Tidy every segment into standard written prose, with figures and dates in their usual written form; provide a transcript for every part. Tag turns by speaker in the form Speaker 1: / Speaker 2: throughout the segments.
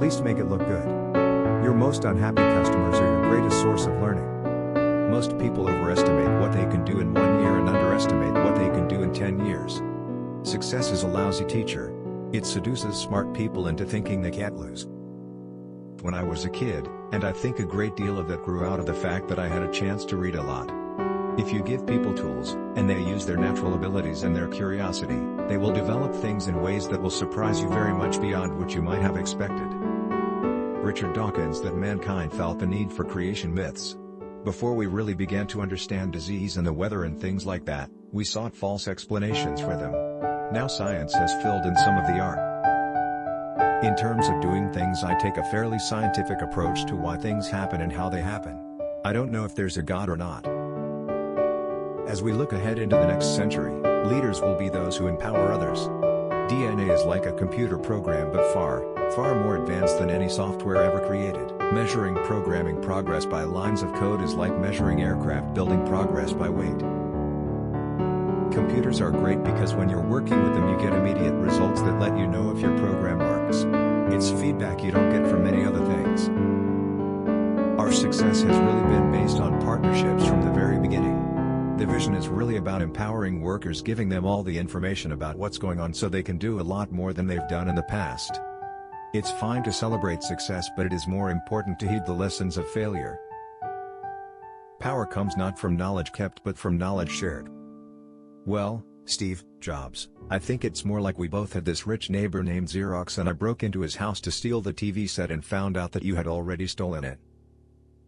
Speaker 1: least make it look good. Your most unhappy customers are your greatest source of learning.
Speaker 2: Most people overestimate what they can do in 1 year and underestimate what they can do in 10 years. Success is a lousy teacher. It seduces smart people into thinking they can't lose. When I was a kid, and I think a great deal of that grew out of the fact that I had a chance to read a lot. If you give people tools, and they use their natural abilities and their curiosity, they will develop things in ways that will surprise you very much beyond what you might have expected. Richard Dawkins that mankind felt the need for creation myths. Before we really began to understand disease and the weather and things like that, we sought false explanations for them. Now science has filled in some of the art. In terms of doing things, I take a fairly scientific approach to why things happen and how they happen. I don't know if there's a God or not. As we look ahead into the next century, leaders will be those who empower others. DNA is like a computer program, but far, far more advanced than any software ever created. Measuring programming progress by lines of code is like measuring aircraft building progress by weight. Computers are great because when you're working with them you get immediate results that let you know if your program works. It's feedback you don't get from many other things. Our success has really been based on partnerships from the very beginning. The vision is really about empowering workers, giving them all the information about what's going on so they can do a lot more than they've done in the past. It's fine to celebrate success, but it is more important to heed the lessons of failure. Power comes not from knowledge kept but from knowledge shared. Well, Steve Jobs, I think it's more like we both had this rich neighbor named Xerox and I broke into his house to steal the TV set and found out that you had already stolen it.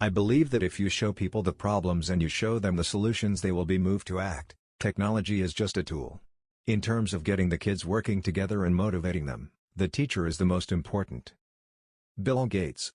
Speaker 2: I believe that if you show people the problems and you show them the solutions, they will be moved to act. Technology is just a tool. In terms of getting the kids working together and motivating them, the teacher is the most important. Bill Gates,